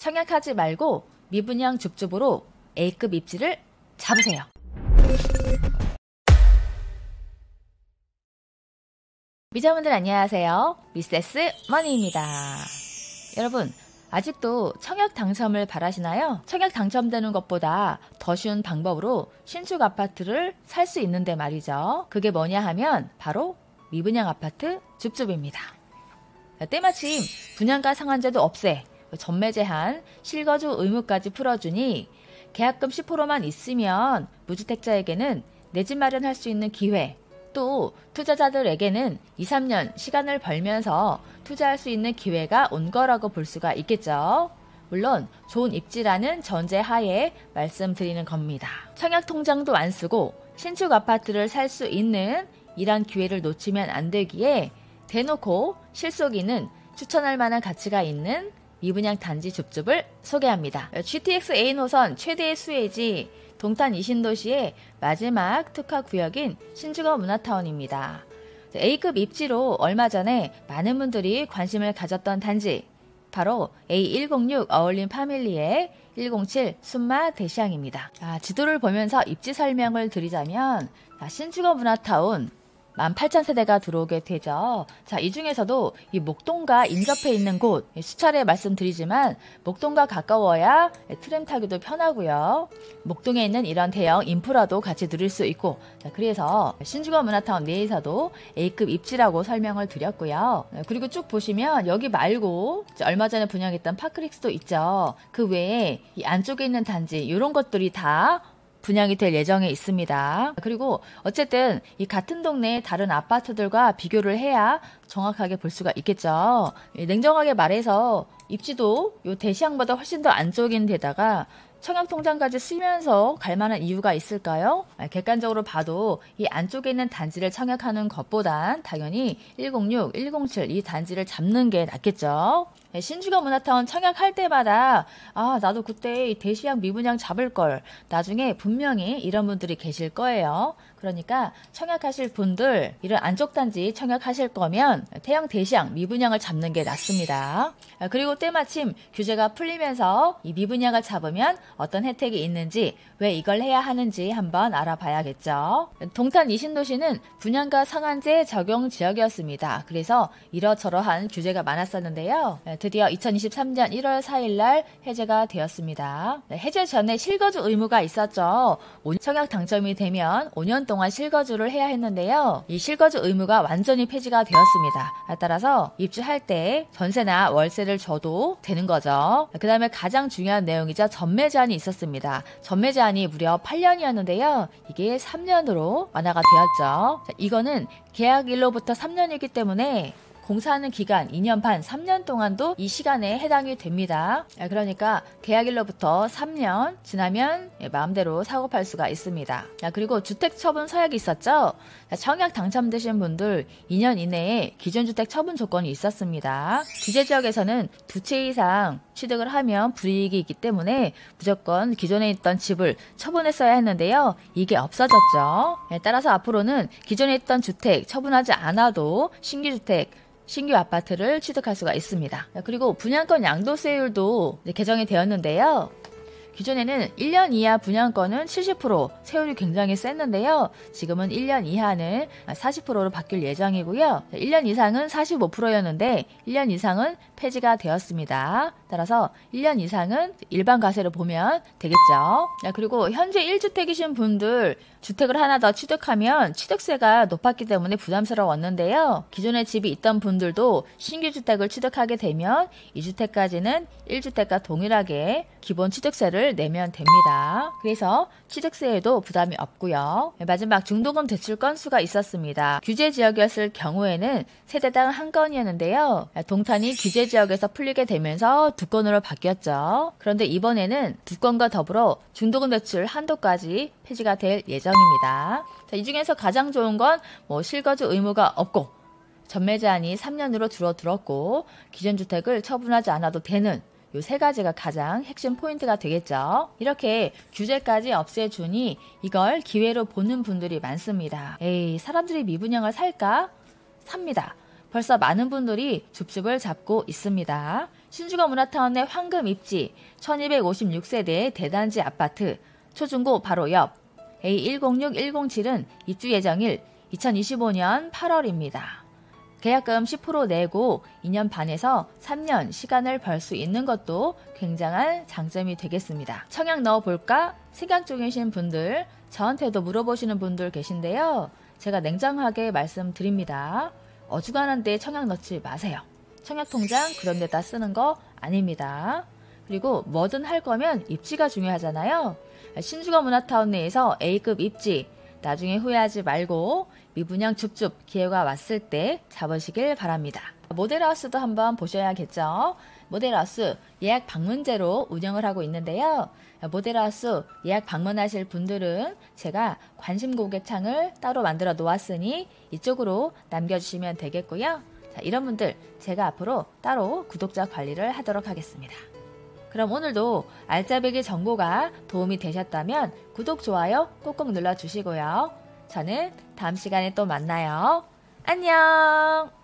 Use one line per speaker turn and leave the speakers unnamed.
청약하지 말고 미분양 줍줍으로 A급 입지를 잡으세요. 미자분들 안녕하세요. 미세스 머니입니다. 여러분, 아직도 청약 당첨을 바라시나요? 청약 당첨되는 것보다 더 쉬운 방법으로 신축 아파트를 살 수 있는데 말이죠. 그게 뭐냐 하면 바로 미분양 아파트 줍줍입니다. 때마침 분양가 상한제도 없애, 전매 제한, 실거주 의무까지 풀어주니 계약금 10%만 있으면 무주택자에게는 내 집 마련할 수 있는 기회, 또 투자자들에게는 2, 3년 시간을 벌면서 투자할 수 있는 기회가 온 거라고 볼 수가 있겠죠. 물론 좋은 입지라는 전제하에 말씀드리는 겁니다. 청약 통장도 안 쓰고 신축 아파트를 살 수 있는 이런 기회를 놓치면 안 되기에 대놓고 실속이는 추천할 만한 가치가 있는 미분양 단지 줍줍을 소개합니다. GTX A 노선 최대의 수혜지 동탄 이신도시의 마지막 특화 구역인 신주거 문화타운입니다. A급 입지로 얼마 전에 많은 분들이 관심을 가졌던 단지, 바로 A106 어울림 파밀리의 107 순마 대시양입니다. 지도를 보면서 입지 설명을 드리자면 신주거 문화타운 18,000세대가 들어오게 되죠. 자, 이 중에서도 이 목동과 인접해 있는 곳, 수차례 말씀드리지만 목동과 가까워야 트램 타기도 편하고요. 목동에 있는 이런 대형 인프라도 같이 누릴 수 있고, 자, 그래서 신주거 문화타운 내에서도 A급 입지라고 설명을 드렸고요. 그리고 쭉 보시면 여기 말고 얼마 전에 분양했던 파크릭스도 있죠. 그 외에 이 안쪽에 있는 단지, 이런 것들이 다 분양이 될 예정에 있습니다. 그리고 어쨌든 이 같은 동네의 다른 아파트들과 비교를 해야 정확하게 볼 수가 있겠죠. 냉정하게 말해서 입지도 요 대시양보다 훨씬 더 안쪽인 데다가 청약통장까지 쓰면서 갈 만한 이유가 있을까요? 객관적으로 봐도 이 안쪽에 있는 단지를 청약하는 것보단 당연히 106, 107 이 단지를 잡는 게 낫겠죠. 신주거 문화타운 청약할 때마다 나도 그때 이 대시양 미분양 잡을 걸, 나중에 분명히 이런 분들이 계실 거예요. 그러니까 청약하실 분들, 이런 안쪽 단지 청약하실 거면 태형 대시양 미분양을 잡는 게 낫습니다. 그리고 때마침 규제가 풀리면서 이 미분양을 잡으면 어떤 혜택이 있는지, 왜 이걸 해야 하는지 한번 알아봐야겠죠. 동탄 이신도시는 분양가 상한제 적용 지역이었습니다. 그래서 이러저러한 규제가 많았었는데요. 드디어 2023년 1월 4일 날 해제가 되었습니다. 해제 전에 실거주 의무가 있었죠. 청약 당첨이 되면 5년 동안 실거주를 해야 했는데요. 이 실거주 의무가 완전히 폐지가 되었습니다. 따라서 입주할 때 전세나 월세를 줘도 되는 거죠. 그 다음에 가장 중요한 내용이자 전매 제한이 있었습니다. 전매 제한이 무려 8년이었는데요. 이게 3년으로 완화가 되었죠. 이거는 계약일로부터 3년이기 때문에 공사하는 기간 2년 반, 3년 동안도 이 시간에 해당이 됩니다. 그러니까 계약일로부터 3년 지나면 마음대로 사고 팔 수가 있습니다. 그리고 주택 처분 서약이 있었죠. 청약 당첨되신 분들 2년 이내에 기존 주택 처분 조건이 있었습니다. 규제 지역에서는 2채 이상 취득을 하면 불이익이 있기 때문에 무조건 기존에 있던 집을 처분했어야 했는데요. 이게 없어졌죠. 따라서 앞으로는 기존에 있던 주택 처분하지 않아도 신규 주택, 신규 아파트를 취득할 수가 있습니다. 그리고 분양권 양도세율도 개정이 되었는데요. 기존에는 1년 이하 분양권은 70%, 세율이 굉장히 셌는데요. 지금은 1년 이하는 40%로 바뀔 예정이고요. 1년 이상은 45%였는데 1년 이상은 폐지가 되었습니다. 따라서 1년 이상은 일반 과세로 보면 되겠죠. 그리고 현재 1주택이신 분들 주택을 하나 더 취득하면 취득세가 높았기 때문에 부담스러웠는데요. 기존에 집이 있던 분들도 신규 주택을 취득하게 되면 2주택까지는 1주택과 동일하게 기본 취득세를 내면 됩니다. 그래서 취득세에도 부담이 없고요. 마지막 중도금 대출 건수가 있었습니다. 규제 지역이었을 경우에는 세대당 한 건이었는데요. 동탄이 규제 지역에서 풀리게 되면서 두 건으로 바뀌었죠. 그런데 이번에는 두 건과 더불어 중도금 대출 한도까지 폐지가 될 예정입니다. 자, 이 중에서 가장 좋은 건 실거주 의무가 없고 전매 제한이 3년으로 줄어들었고 기존 주택을 처분하지 않아도 되는 이 세 가지가 가장 핵심 포인트가 되겠죠. 이렇게 규제까지 없애주니 이걸 기회로 보는 분들이 많습니다. 에이, 사람들이 미분양을 살까? 삽니다. 벌써 많은 분들이 줍줍을 잡고 있습니다. 신주거 문화타운 내 황금 입지 1256세대의 대단지 아파트 초중고 바로 옆 A116107은 입주 예정일 2025년 8월입니다. 계약금 10% 내고 2년 반에서 3년 시간을 벌 수 있는 것도 굉장한 장점이 되겠습니다. 청약 넣어볼까 생각 중이신 분들, 저한테도 물어보시는 분들 계신데요. 제가 냉정하게 말씀드립니다. 어중간한데 청약 넣지 마세요. 청약통장 그런 데다 쓰는 거 아닙니다. 그리고 뭐든 할 거면 입지가 중요하잖아요. 신주거 문화타운 내에서 A급 입지, 나중에 후회하지 말고 미분양 줍줍 기회가 왔을 때 잡으시길 바랍니다. 모델하우스도 한번 보셔야겠죠. 모델하우스 예약 방문제로 운영을 하고 있는데요. 모델하우스 예약 방문하실 분들은 제가 관심 고객 창을 따로 만들어 놓았으니 이쪽으로 남겨주시면 되겠고요. 자, 이런 분들 제가 앞으로 따로 구독자 관리를 하도록 하겠습니다. 그럼 오늘도 알짜배기 정보가 도움이 되셨다면 구독, 좋아요 꼭꼭 눌러주시고요. 저는 다음 시간에 또 만나요. 안녕!